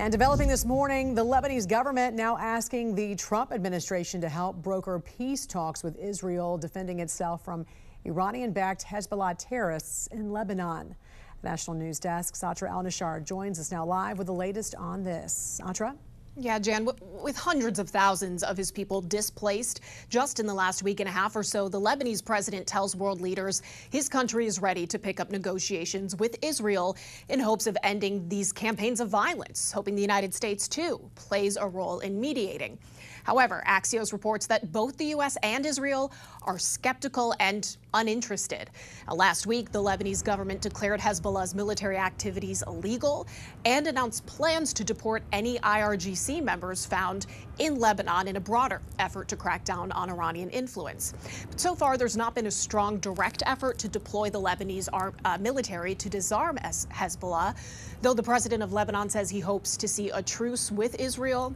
And developing this morning, the Lebanese government now asking the Trump administration to help broker peace talks with Israel, defending itself from Iranian-backed Hezbollah terrorists in Lebanon. National News Desk Satra Al-Nashar joins us now live with the latest on this. Satra? Yeah, Jan, with hundreds of thousands of his people displaced just in the last week and a half or so, the Lebanese president tells world leaders his country is ready to pick up negotiations with Israel in hopes of ending these campaigns of violence, hoping the United States, too, plays a role in mediating. However, Axios reports that both the U.S. and Israel are skeptical and uninterested. Last week, the Lebanese government declared Hezbollah's military activities illegal and announced plans to deport any IRGC members found in Lebanon in a broader effort to crack down on Iranian influence. But so far, there's not been a strong direct effort to deploy the Lebanese military to disarm Hezbollah, though the president of Lebanon says he hopes to see a truce with Israel.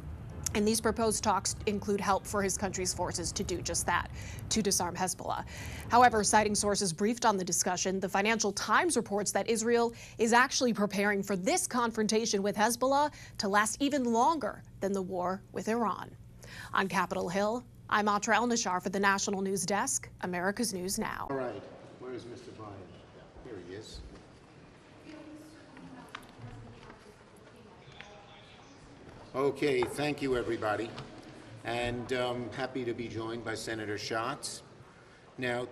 And these proposed talks include help for his country's forces to do just that, to disarm Hezbollah. However, citing sources briefed on the discussion, the Financial Times reports that Israel is actually preparing for this confrontation with Hezbollah to last even longer than the war with Iran. On Capitol Hill, I'm Satra Al-Nashar for the National News Desk, America's News Now. All right, where is Mr. Bryan? Here he is. Okay, thank you, everybody. And happy to be joined by Senator Schatz. Now,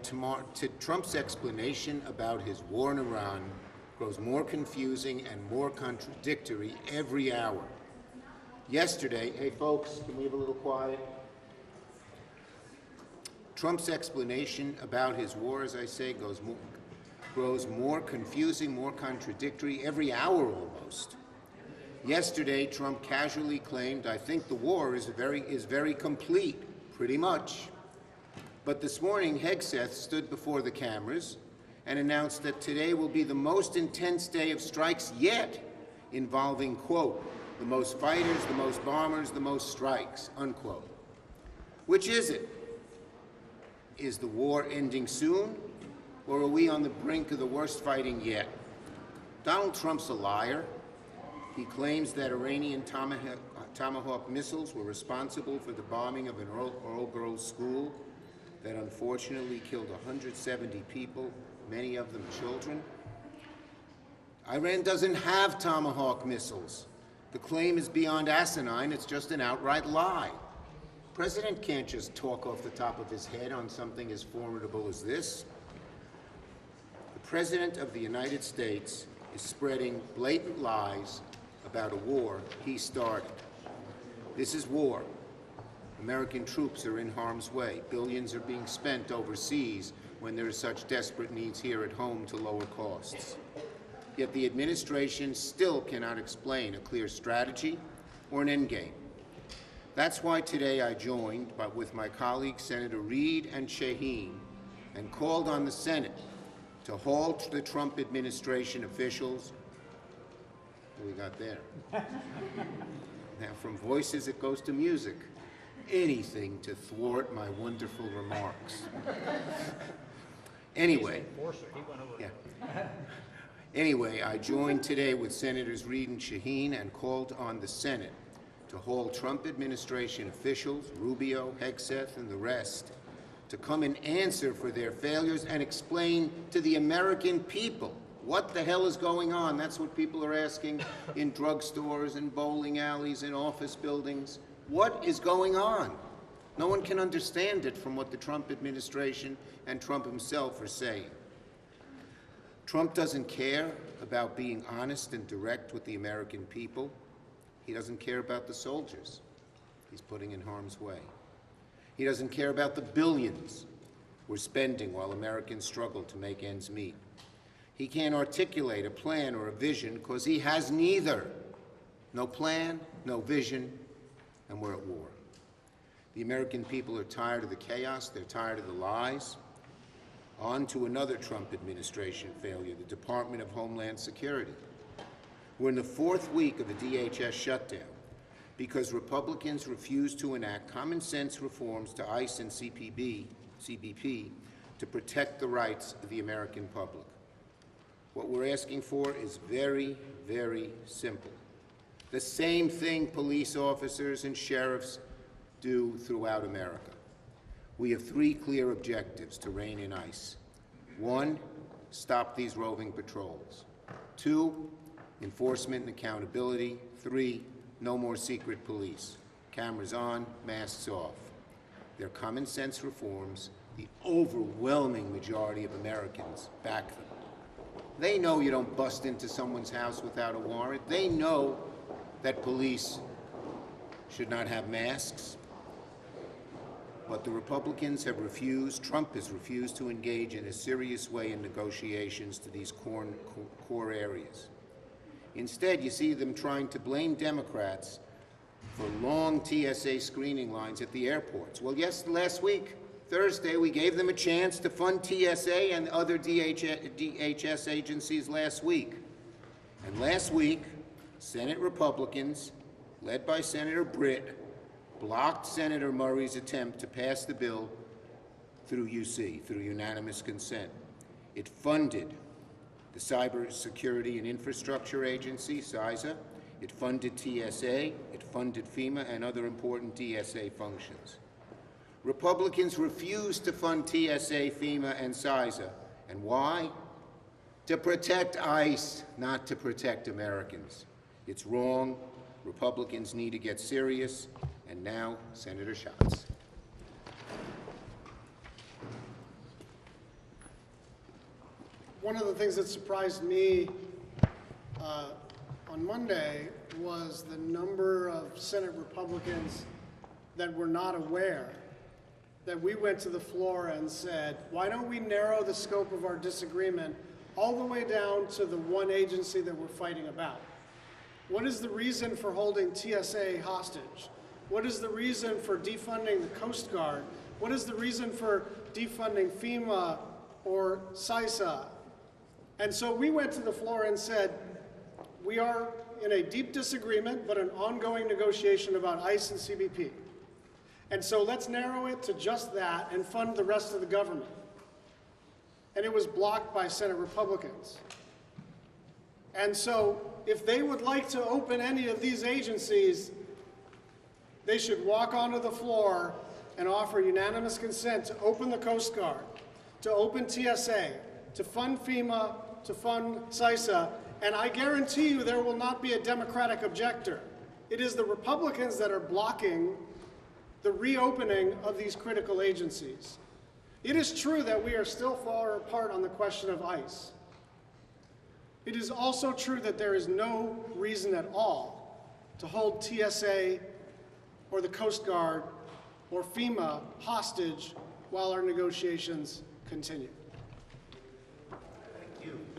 Trump's explanation about his war in Iran grows more confusing and more contradictory every hour. Yesterday, hey folks, can we have a little quiet? Trump's explanation about his war, as I say, grows more confusing, more contradictory every hour almost. Yesterday, Trump casually claimed, I think the war is very complete, pretty much. But this morning, Hegseth stood before the cameras and announced that today will be the most intense day of strikes yet, involving, quote, the most fighters, the most bombers, the most strikes, unquote. Which is it? Is the war ending soon, or are we on the brink of the worst fighting yet? Donald Trump's a liar. He claims that Iranian Tomahawk missiles were responsible for the bombing of an all-girls school that unfortunately killed 170 people, many of them children. Iran doesn't have Tomahawk missiles. The claim is beyond asinine. It's just an outright lie. The president can't just talk off the top of his head on something as formidable as this. The President of the United States is spreading blatant lies about a war he started. This is war. American troops are in harm's way. Billions are being spent overseas when there are such desperate needs here at home to lower costs. Yet the administration still cannot explain a clear strategy or an endgame. That's why today I joined with my colleagues Senator Reid and Shaheen and called on the Senate to halt the Trump administration officials. What we got there? Now, from voices, it goes to music. Anything to thwart my wonderful remarks. Anyway, Anyway, I joined today with Senators Reid and Shaheen and called on the Senate to hold Trump administration officials, Rubio, Hegseth, and the rest, to come and answer for their failures and explain to the American people what the hell is going on. That's what people are asking in drugstores and bowling alleys and office buildings. What is going on? No one can understand it from what the Trump administration and Trump himself are saying. Trump doesn't care about being honest and direct with the American people. He doesn't care about the soldiers he's putting in harm's way. He doesn't care about the billions we're spending while Americans struggle to make ends meet. He can't articulate a plan or a vision because he has neither. No plan, no vision, and we're at war. The American people are tired of the chaos. They're tired of the lies. On to another Trump administration failure, the Department of Homeland Security. We're in the fourth week of the DHS shutdown because Republicans refuse to enact common sense reforms to ICE and CBP to protect the rights of the American public. What we're asking for is very, very simple. The same thing police officers and sheriffs do throughout America. We have three clear objectives to rein in ICE. One, stop these roving patrols. Two, enforcement and accountability. Three, no more secret police. Cameras on, masks off. They're common sense reforms. The overwhelming majority of Americans back them. They know you don't bust into someone's house without a warrant. They know that police should not have masks. But the Republicans have refused, Trump has refused to engage in a serious way in negotiations to these core areas. Instead, you see them trying to blame Democrats for long TSA screening lines at the airports. Well, yes, last week, Thursday, we gave them a chance to fund TSA and other DHS agencies last week. And last week, Senate Republicans, led by Senator Britt, blocked Senator Murray's attempt to pass the bill through UC, through unanimous consent. It funded the Cybersecurity and Infrastructure Agency, CISA. It funded TSA. It funded FEMA and other important DSA functions. Republicans refused to fund TSA, FEMA, and CISA. And why? To protect ICE, not to protect Americans. It's wrong. Republicans need to get serious. And now, Senator Schatz. One of the things that surprised me on Monday was the number of Senate Republicans that were not aware that we went to the floor and said, why don't we narrow the scope of our disagreement all the way down to the one agency that we're fighting about? What is the reason for holding TSA hostage? What is the reason for defunding the Coast Guard? What is the reason for defunding FEMA or CISA? And so we went to the floor and said, we are in a deep disagreement, but an ongoing negotiation about ICE and CBP. And so let's narrow it to just that and fund the rest of the government. And it was blocked by Senate Republicans. And so if they would like to open any of these agencies, they should walk onto the floor and offer unanimous consent to open the Coast Guard, to open TSA, to fund FEMA, to fund CISA, and I guarantee you there will not be a Democratic objector. It is the Republicans that are blocking the reopening of these critical agencies. It is true that we are still far apart on the question of ICE. It is also true that there is no reason at all to hold TSA or the Coast Guard or FEMA hostage while our negotiations continue.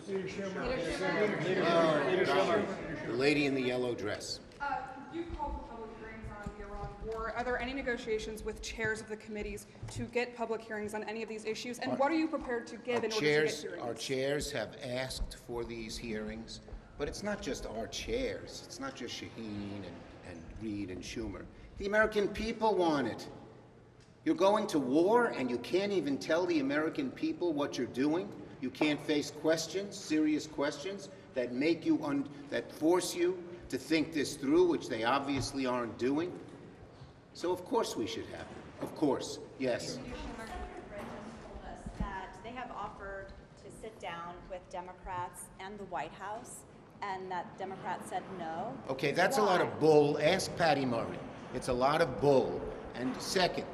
The lady in the yellow dress. You've called for public hearings on the Iran war. Are there any negotiations with chairs of the committees to get public hearings on any of these issues? And what are you prepared to give in order to get hearings? Our chairs have asked for these hearings, but it's not just our chairs. It's not just Shaheen and Reid and Schumer. The American people want it. You're going to war and you can't even tell the American people what you're doing. You can't face questions, serious questions, that make you, that force you to think this through, which they obviously aren't doing. So of course we should have it. Of course, yes. Schumer told us that they have offered to sit down with Democrats and the White House, and that Democrats said no. Okay, that's a lot of bull. Ask Patty Murray. It's a lot of bull. And second,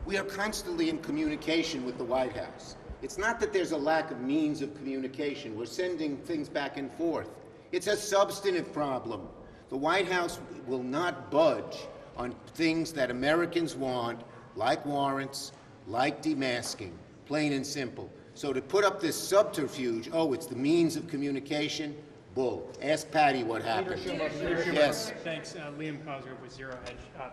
we are constantly in communication with the White House. It's not that there's a lack of means of communication. We're sending things back and forth. It's a substantive problem. The White House will not budge on things that Americans want, like warrants, like demasking, plain and simple. So to put up this subterfuge, oh, it's the means of communication, bull. Ask Patty what happened. Yes. Thanks. Liam Cosgrove with Zero Hedge.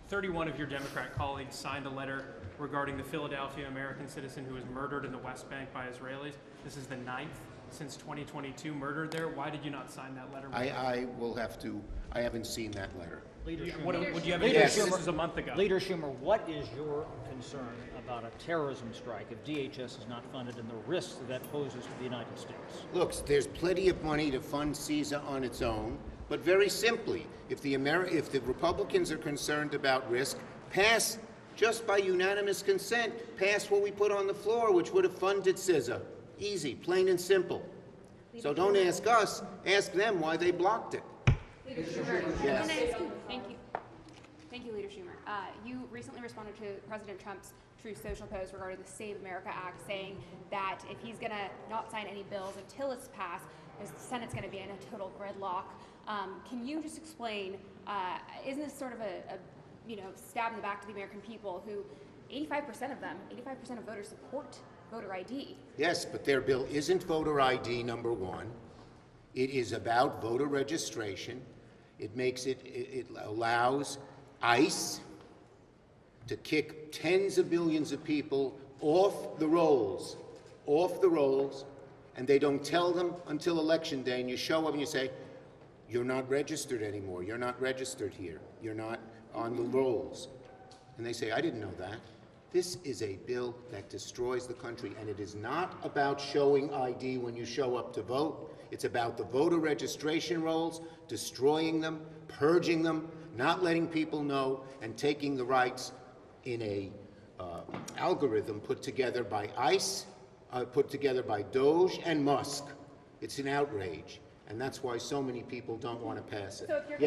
31 of your Democrat colleagues signed a letter regarding the Philadelphia American citizen who was murdered in the West Bank by Israelis. This is the 9th since 2022 murdered there. Why did you not sign that letter? I will have to. I haven't seen that letter. Leader Schumer, would you have any? Yes. This was a month ago. Leader Schumer, what is your concern about a terrorism strike if DHS is not funded and the risks that poses to the United States? Look, there's plenty of money to fund CISA on its own, But very simply, if the Republicans are concerned about risk, pass, just by unanimous consent, pass what we put on the floor, which would have funded CISA. Easy, plain and simple. So don't ask us, ask them why they blocked it. Leader Schumer, Yes. Thank you. Thank you, Leader Schumer. You recently responded to President Trump's Truth Social post regarding the Save America Act, saying that if he's going to not sign any bills until it's passed, the Senate's going to be in a total gridlock. Can you just explain, isn't this sort of a stab in the back to the American people who 85% of voters support voter ID? Yes, but their bill isn't voter ID, number one. It is about voter registration. It allows ICE to kick tens of millions of people off the rolls, and they don't tell them until Election Day, and you show up and you say, you're not registered anymore, you're not registered here, you're not on the rolls. And they say, I didn't know that. This is a bill that destroys the country, and it is not about showing ID when you show up to vote. It's about the voter registration rolls, destroying them, purging them, not letting people know, and taking the rights in a algorithm put together by ICE, put together by Doge and Musk. It's an outrage, and that's why so many people don't want to pass it. So if you're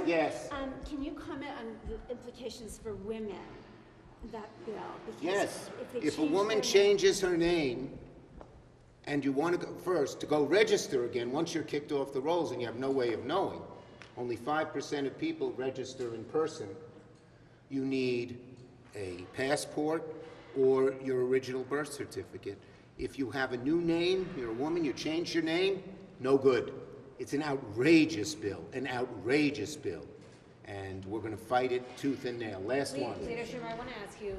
Yes. Can you comment on the implications for women, that bill? Because Yes. If If a woman changes her name and you want to go first to go register again, once you're kicked off the rolls and you have no way of knowing, only 5% of people register in person, you need a passport or your original birth certificate. If you have a new name, you're a woman, you change your name, no good. It's an outrageous bill, and we're going to fight it tooth and nail. Last one. Leader Schumer, I want to ask you,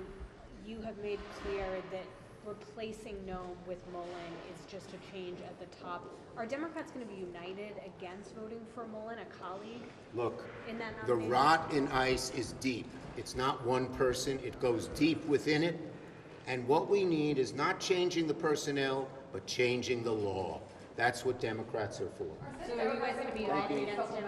you have made clear that replacing Noam with Mullen is just a change at the top. Are Democrats going to be united against voting for Mullen, a colleague? Look, in that the nomination? rot in ICE is deep. It's not one person, it goes deep within it. And what we need is not changing the personnel, but changing the law. That's what Democrats are for. So are you guys going to be united against him?